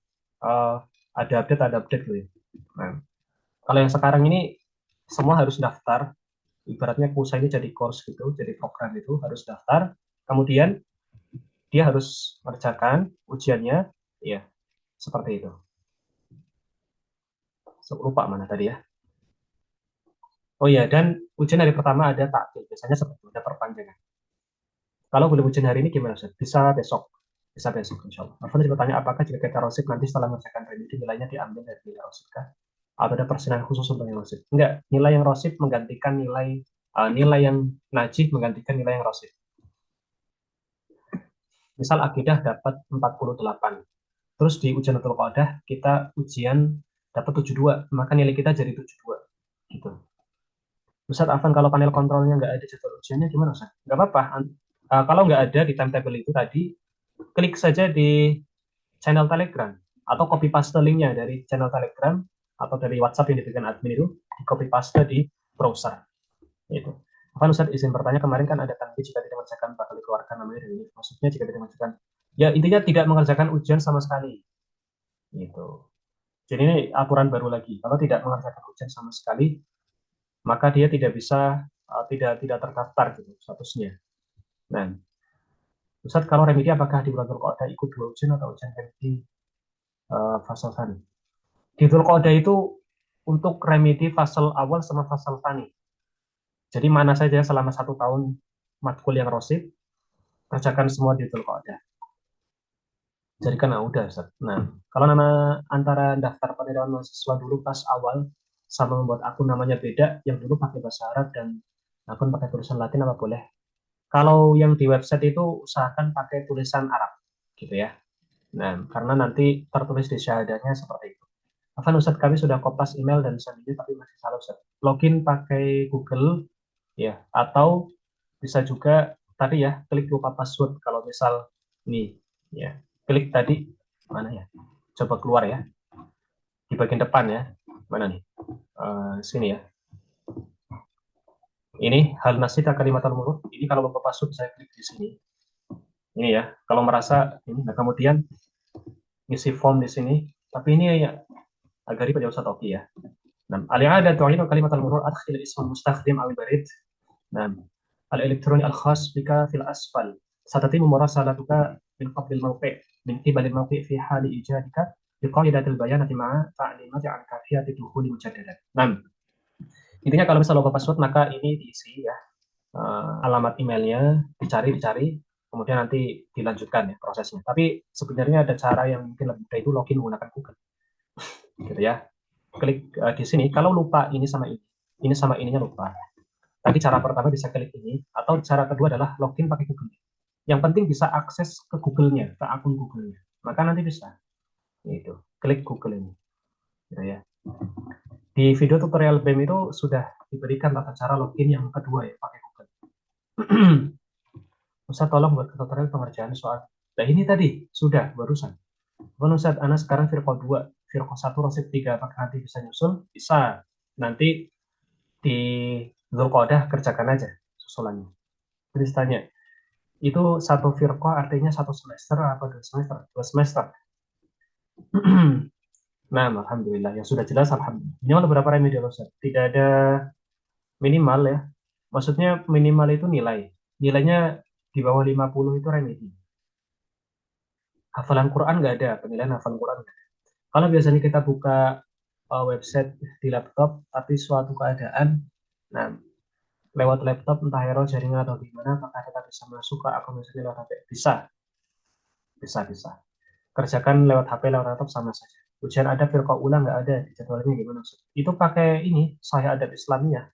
ada update loh ya. Nah, kalau yang sekarang ini semua harus daftar. Ibaratnya kusa ini jadi course gitu, jadi program itu harus daftar. Kemudian dia harus mengerjakan ujiannya, ya seperti itu. Lupa mana tadi ya. Oh iya, dan ujian hari pertama ada taktil. Biasanya seperti itu, ada perpanjangan. Kalau belum ujian hari ini gimana, Ustaz? Bisa besok. Bisa besok, insya Allah. Alfon bertanya, apakah jika kita rosip nanti setelah mengerjakan remedi nilainya diambil dari nilai rosip kah? Atau ada persenaan khusus untuk yang rosip? Enggak, nilai yang rosip menggantikan nilai yang najih menggantikan nilai yang rosip. Misal akidah dapat 48. Terus di ujian Nurul Qodah kita ujian dapat 72, maka nilai kita jadi 72. Gitu. Ustaz Afan, kalau panel kontrolnya nggak ada jadwal ujiannya gimana Ustaz? Nggak apa-apa. Kalau nggak ada di timetable itu tadi, klik saja di channel Telegram atau copy paste linknya dari channel Telegram atau dari WhatsApp yang diberikan admin itu di copy paste di browser. Itu. Afan Ustaz izin bertanya, kemarin kan ada tangki jika tidak mengerjakan bakal dikeluarkan namanya dari maksudnya jika tidak mengerjakan. Ya intinya tidak mengerjakan ujian sama sekali. Gitu. Jadi ini aturan baru lagi. Kalau tidak mengerjakan ujian sama sekali, maka dia tidak bisa tidak terdaftar gitu statusnya. Nah, Ustadz, kalau remedi apakah di bulan Dzulqa'dah ikut 2 ujian atau ujian remedi fasal tani? Di Dzulqa'dah itu untuk remedi fasal awal sama fasal tani. Jadi mana saja selama 1 tahun matkul yang rosid, kerjakan semua di Dzulqa'dah. Jadi kan udah Ustaz. Nah, kalau nama antara daftar penerimaan mahasiswa dulu pas awal sama membuat akun namanya beda, yang dulu pakai bahasa Arab dan akun pakai tulisan Latin apa boleh? Kalau yang di website itu usahakan pakai tulisan Arab, gitu ya. Nah, karena nanti tertulis di syahadahnya seperti itu. Afan Ustaz, kami sudah kopas email dan sandinya tapi masih salah Ustaz. Login pakai Google ya, atau bisa juga tadi ya, klik lupa password kalau misal nih ya, klik tadi mana ya? Coba keluar ya, di bagian depan ya. Mana nih? Sini ya. Ini hal nasita kalimat al-murud. Ini kalau lupa password saya klik di sini. Ini ya, kalau merasa ini, nah kemudian ngisi form di sini. Tapi ini ya agak ribet ya Ustaz Oki ya. Nah, al-i'adah tu'inu kalimat al-murur adkhil isma mustakhdim al barid. Nah, al-elektroni al-khas bika fil asfal. Satatimu murasalatuka min qabli al-mawqi' min qibali al-mawqi' fi hali ijadika biqaidatil bayanati ma'a ta'limati an kafiyati dukhuli mujaddadan. Nah, intinya kalau misalnya lupa password maka ini diisi ya. Alamat emailnya dicari, kemudian nanti dilanjutkan ya prosesnya. Tapi sebenarnya ada cara yang mungkin lebih mudah, itu login menggunakan Google. Gitu ya. Klik di sini, kalau lupa ini sama ininya lupa. Tadi cara pertama bisa klik ini, atau cara kedua adalah login pakai Google. Yang penting bisa akses ke Google-nya, ke akun Google-nya. Maka nanti bisa. Itu, klik Google ini. Gitu ya. Di video tutorial BEM itu sudah diberikan tata cara login yang kedua ya, pakai Google. Ustaz tolong buat tutorial pengerjaan soal. Nah ini tadi, sudah, barusan. Bukan Ustaz, Ana sekarang Firqah 2, Firqah 1, Rosib 3, apakah nanti bisa nyusul? Bisa. Nanti di Dzulqa'dah kerjakan aja susulannya. Terus tanya, itu satu firqah artinya 1 semester apa 2 semester? 2 semester. Nah, alhamdulillah. Yang sudah jelas, alhamdulillah. Ini ada berapa remedial Ustaz? Tidak ada minimal ya. Maksudnya minimal itu nilai. Nilainya di bawah 50 itu remedi. Hafalan Quran nggak ada, penilaian hafalan Quran nggak ada. Kalau biasanya kita buka website di laptop, tapi suatu keadaan, nah lewat laptop entah error jaringan atau gimana, maka kita bisa masuk ke akun misalnya lewat HP. Bisa. Kerjakan lewat HP, lewat laptop sama saja. Ujian ada firqah ulang nggak ada, di jadwalnya gimana Ustaz? Itu pakai ini, Sahih Adab Islamiyah.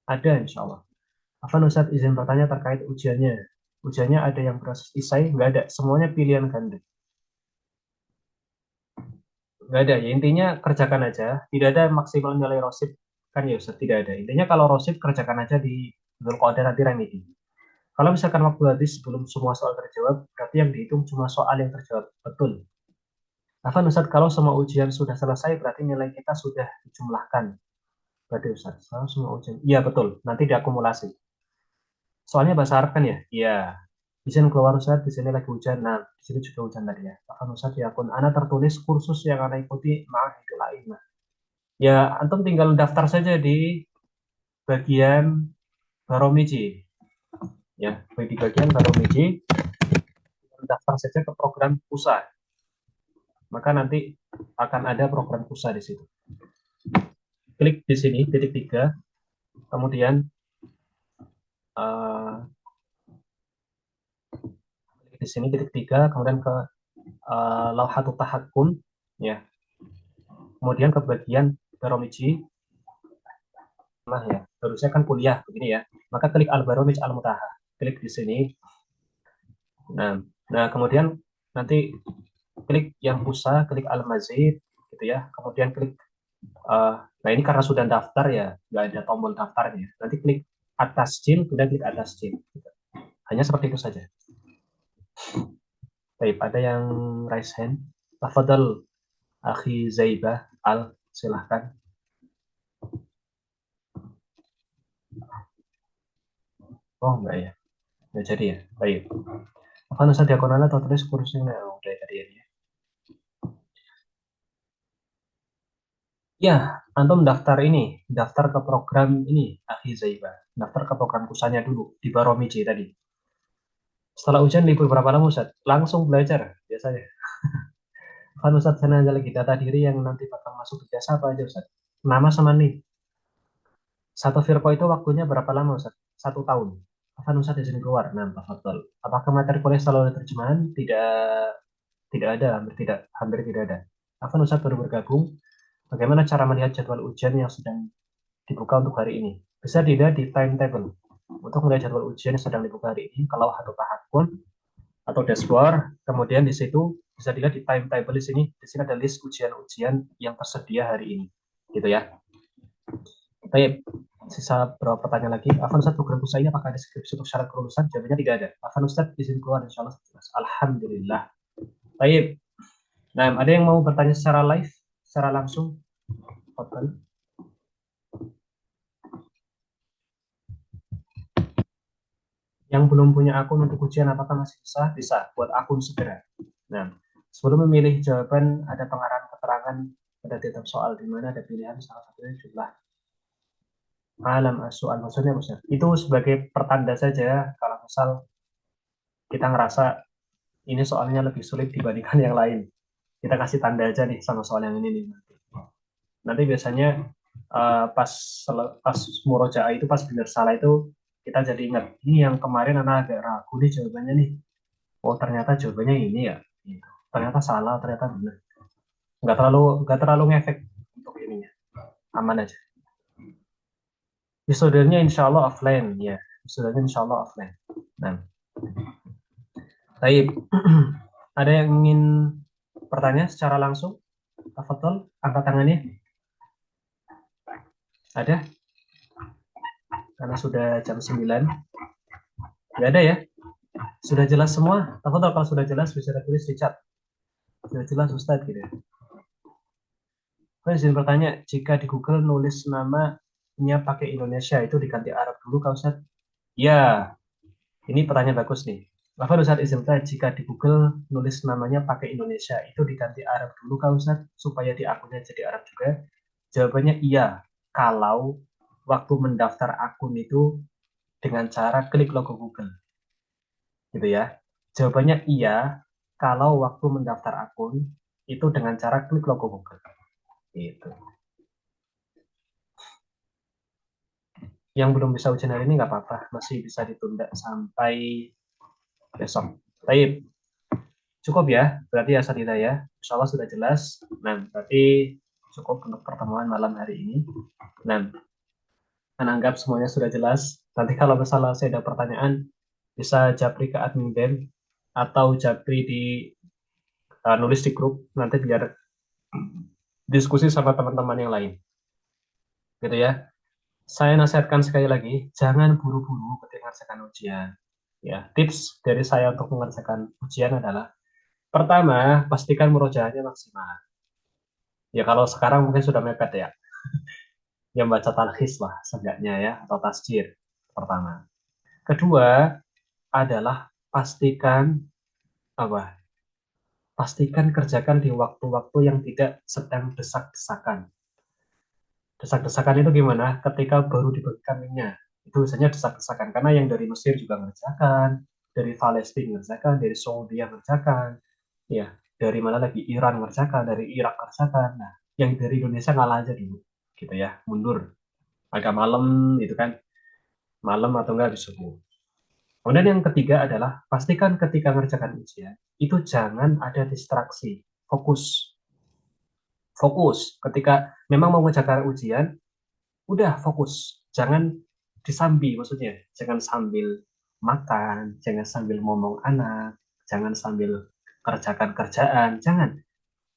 Ada insya Allah. Afan Ustaz izin bertanya terkait ujiannya. Ujiannya ada yang berbasis isai, nggak ada. Semuanya pilihan ganda. Nggak ada, ya intinya kerjakan aja. Tidak ada maksimal nilai rosib. Kan ya Ustaz, tidak ada. Intinya kalau rosib kerjakan aja di Dzulqa'dah nanti remedi. Kalau misalkan waktu habis sebelum semua soal terjawab, berarti yang dihitung cuma soal yang terjawab. Betul. Afan Ustaz, kalau semua ujian sudah selesai, berarti nilai kita sudah dijumlahkan. Berarti Ustaz, kalau semua ujian. Iya, betul. Nanti diakumulasi. Soalnya bahasa Arab kan ya? Iya. Izin keluar Ustaz, di sini lagi hujan. Nah, di sini juga hujan tadi ya. Afan Ustaz, di akun Ana tertulis kursus yang Ana ikuti, Ma'ahidul Aimah. Ya, antum tinggal daftar saja di bagian Baromiji. Ya, di bagian Baromiji, daftar saja ke program PUSA. Maka nanti akan ada program PUSA di situ. Klik di sini, titik 3, kemudian di sini titik 3, kemudian ke Lauhatut Tahakkum, ya. Kemudian ke bagian Baromiji, nah ya, harusnya kan kuliah begini ya. Maka klik Al-Baromij Al-Mutaha, klik di sini. Nah, kemudian nanti klik yang PUSA, klik Al-Mazid, gitu ya. Kemudian klik, nah ini karena sudah daftar ya, nggak ada tombol daftarnya. Nanti klik atas Jil, kemudian klik atas Jil. Gitu. Hanya seperti itu saja. Baik, ada yang raise hand. Tafadhal, Akhi Zaibah Al, silahkan. Oh, enggak ya. Enggak jadi ya. Baik. Apa nusa diakonal atau tulis kursinya? Oh, udah jadi ya. Ya, Antum daftar ke program ini, Akhi Zaiba. Daftar ke program kusanya dulu, di Baromiji tadi. Setelah ujian libur berapa lama Ustaz? Langsung belajar, biasanya. Kan Ustaz sana ada lagi data diri yang nanti bakal masuk ke jasa apa aja Ustaz? Nama sama nih. Satu Firko itu waktunya berapa lama Ustaz? 1 tahun. Kapan Ustaz izin keluar? Nah, tafadhol. Apakah materi kuliah selalu ada terjemahan? Tidak ada, hampir tidak ada. Kapan Ustaz baru bergabung? Bagaimana cara melihat jadwal ujian yang sedang dibuka untuk hari ini? Bisa dilihat di timetable. Untuk melihat jadwal ujian yang sedang dibuka hari ini, kalau ada pun atau dashboard, kemudian di situ bisa dilihat di timetable di sini. Di sini ada list ujian-ujian yang tersedia hari ini, gitu ya. Baik, sisa berapa pertanyaan lagi? Afan Ustadz, program kuliah ini apakah ada skripsi untuk syarat kelulusan? Jawabannya tidak ada. Afan Ustadz, izin keluar insya Allah. Alhamdulillah. Baik. Nah, ada yang mau bertanya secara live, secara langsung? Oke. Yang belum punya akun untuk ujian, apakah masih bisa? Bisa, buat akun segera. Nah, sebelum memilih jawaban, ada pengarahan keterangan pada tiap soal, di mana ada pilihan salah satunya jumlah alam soal. Maksudnya, itu sebagai pertanda saja, kalau misal kita ngerasa ini soalnya lebih sulit dibandingkan yang lain. Kita kasih tanda aja nih sama soal yang ini nih. Nanti biasanya pas murojaah itu, pas benar salah itu, kita jadi ingat, ini yang kemarin anak agak ragu nih jawabannya nih. Oh ternyata jawabannya ini ya. Gitu. Ternyata salah, ternyata benar. Nggak terlalu ngefek untuk ininya. Aman aja. Wisudanya insya Allah offline ya. Wisudanya insya Allah offline. Nah, baik. Ada yang ingin bertanya secara langsung? Tafadhol, angkat tangannya. Ada? Karena sudah jam 9. Nggak ada ya? Sudah jelas semua? Tafadhol, kalau sudah jelas bisa tulis di chat. Sudah jelas Ustadz gitu. Saya izin bertanya, jika di Google nulis namanya pakai Indonesia itu diganti Arab dulu Kak Ustadz? Ya, ini pertanyaan bagus nih. Bahkan Ustadz izin bertanya, jika di Google nulis namanya pakai Indonesia itu diganti Arab dulu Kak Ustadz supaya di akunnya jadi Arab juga? Jawabannya iya, kalau waktu mendaftar akun itu dengan cara klik logo Google. Gitu ya. Jawabannya iya, kalau waktu mendaftar akun itu dengan cara klik logo Google. Gitu. Yang belum bisa ujian hari ini nggak apa-apa, masih bisa ditunda sampai besok. Baik, cukup ya, berarti ya Sadida ya. Insya Allah sudah jelas. Nah, berarti cukup untuk pertemuan malam hari ini. Nah, anggap semuanya sudah jelas. Nanti kalau misalnya saya ada pertanyaan, bisa japri ke admin BEM atau japri di nulis di grup, nanti biar diskusi sama teman-teman yang lain. Gitu ya. Saya nasihatkan sekali lagi, jangan buru-buru ketika mengerjakan ujian. Ya, tips dari saya untuk mengerjakan ujian adalah, pertama, pastikan murojaahnya maksimal. Ya, kalau sekarang mungkin sudah mepet ya. Yang baca talhis lah, seenggaknya ya, atau tasjir. Pertama. Kedua, adalah pastikan apa? Pastikan kerjakan di waktu-waktu yang tidak sedang desak-desakan. Desak-desakan itu gimana? Ketika baru dibagikan linknya. Itu biasanya desak-desakan. Karena yang dari Mesir juga mengerjakan, dari Palestina mengerjakan, dari Saudi mengerjakan, ya, dari mana lagi, Iran mengerjakan, dari Irak mengerjakan. Nah, yang dari Indonesia ngalah aja dulu, gitu ya, mundur. Agak malam, gitu kan, malam atau enggak di subuh. Kemudian yang ketiga adalah pastikan ketika mengerjakan ujian, itu jangan ada distraksi, fokus. Fokus, ketika memang mau mengerjakan ujian, udah fokus, jangan disambi, maksudnya jangan sambil makan, jangan sambil ngomong anak, jangan sambil kerjakan kerjaan, jangan,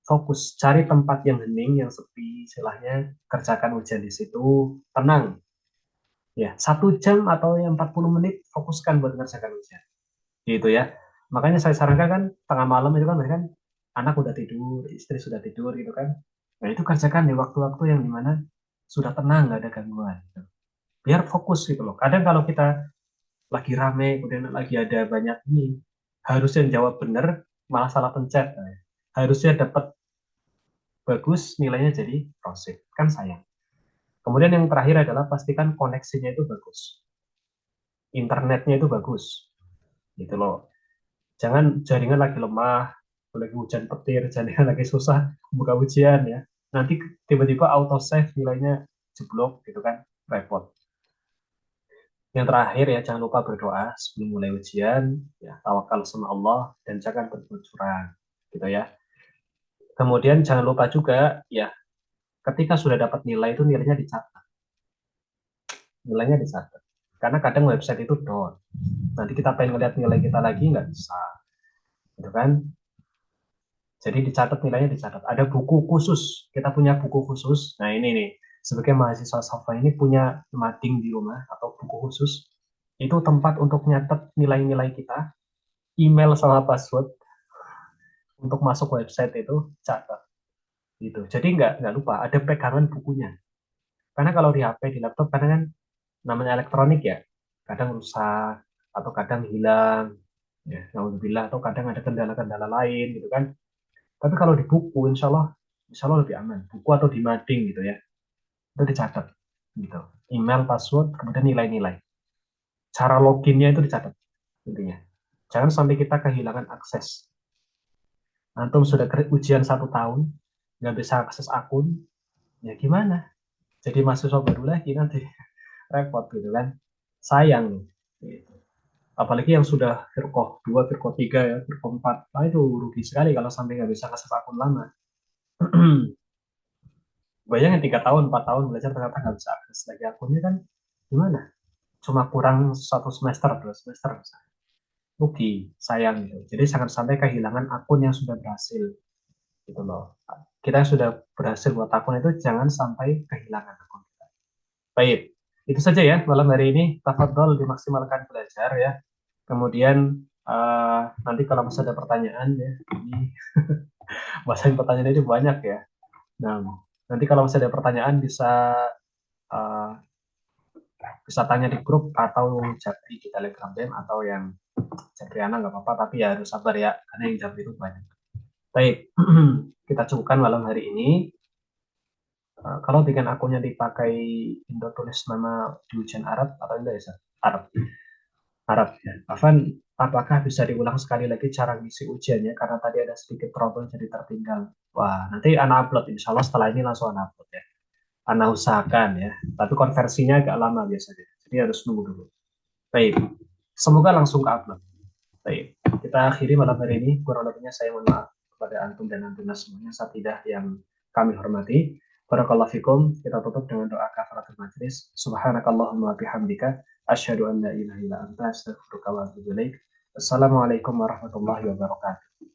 fokus, cari tempat yang hening, yang sepi, istilahnya kerjakan ujian di situ, tenang ya, 1 jam atau yang 40 menit fokuskan buat mengerjakan ujian gitu ya. Makanya saya sarankan kan tengah malam itu kan mereka kan anak udah tidur, istri sudah tidur gitu kan, nah itu kerjakan di waktu-waktu yang dimana sudah tenang, nggak ada gangguan gitu, biar fokus gitu loh. Kadang kalau kita lagi rame, kemudian lagi ada banyak ini, harusnya jawab bener, malah salah pencet. Harusnya dapat bagus, nilainya jadi prosek. Kan sayang. Kemudian yang terakhir adalah pastikan koneksinya itu bagus, internetnya itu bagus, gitu loh. Jangan jaringan lagi lemah, lagi hujan petir, jaringan lagi susah buka ujian ya. Nanti tiba-tiba auto save nilainya jeblok gitu kan, repot. Yang terakhir ya, jangan lupa berdoa sebelum mulai ujian, ya tawakal sama Allah dan jangan berbuat curang, gitu ya. Kemudian jangan lupa juga ya, ketika sudah dapat nilai itu nilainya dicatat. Karena kadang website itu down. Nanti kita pengen ngeliat nilai kita lagi nggak bisa, gitu kan? Jadi dicatat, nilainya dicatat. Ada buku khusus, kita punya buku khusus. Nah ini nih, sebagai mahasiswa software ini punya mading di rumah atau buku khusus. Itu tempat untuk nyatet nilai-nilai kita, email sama password untuk masuk website itu catat. Gitu. Jadi nggak lupa, ada pegangan bukunya. Karena kalau di HP, di laptop, kadang kan namanya elektronik ya, kadang rusak atau kadang hilang, ya, alhamdulillah, atau kadang ada kendala-kendala lain gitu kan. Tapi kalau di buku, insya Allah lebih aman. Buku atau di mading gitu ya, itu dicatat gitu. Email, password, kemudian nilai-nilai. Cara loginnya itu dicatat intinya. Jangan sampai kita kehilangan akses. Antum sudah ujian 1 tahun, nggak bisa akses akun, ya gimana? Jadi mahasiswa baru lagi nanti repot gitu kan. Sayang. Gitu. Apalagi yang sudah Firqoh 2, Firqoh 3 ya, Firqoh 4. Nah, itu rugi sekali kalau sampai nggak bisa akses akun lama. Bayangin 3 tahun, 4 tahun belajar ternyata nggak bisa akses lagi akunnya kan gimana? Cuma kurang 1 semester, 2 semester. Rugi, sayang gitu. Jadi jangan sampai kehilangan akun yang sudah berhasil gitu loh. Kita yang sudah berhasil buat akun itu jangan sampai kehilangan akun kita. Baik, itu saja ya malam hari ini. Tafadhol dimaksimalkan belajar ya. Kemudian nanti kalau masih ada pertanyaan ya, ini bahasan pertanyaan itu banyak ya. Nah, nanti kalau masih ada pertanyaan uh, bisa tanya di grup atau Japri di Telegram BEM atau yang Japriana nggak apa-apa, tapi ya harus sabar ya karena yang Japri itu banyak. Baik, kita cukupkan malam hari ini. Kalau bikin akunnya dipakai Indo tulis nama di ujian Arab atau Indonesia? Arab. Arab ya. Afan, apakah bisa diulang sekali lagi cara ngisi ujiannya karena tadi ada sedikit trouble jadi tertinggal. Wah, nanti anak upload. Insya Allah setelah ini langsung anak upload ya. Anak usahakan ya. Tapi konversinya agak lama biasanya. Jadi harus nunggu dulu. Baik. Semoga langsung ke upload. Baik. Kita akhiri malam hari ini. Kurang lebihnya saya mohon maaf kepada antum dan antunas semuanya. Satidah yang kami hormati. Barakallahu fikum. Kita tutup dengan doa kafaratul majlis. Subhanakallahumma bihamdika. Asyhadu an la ilaha illa anta astaghfiruka wa atubu ilaik. Assalamualaikum warahmatullahi wabarakatuh.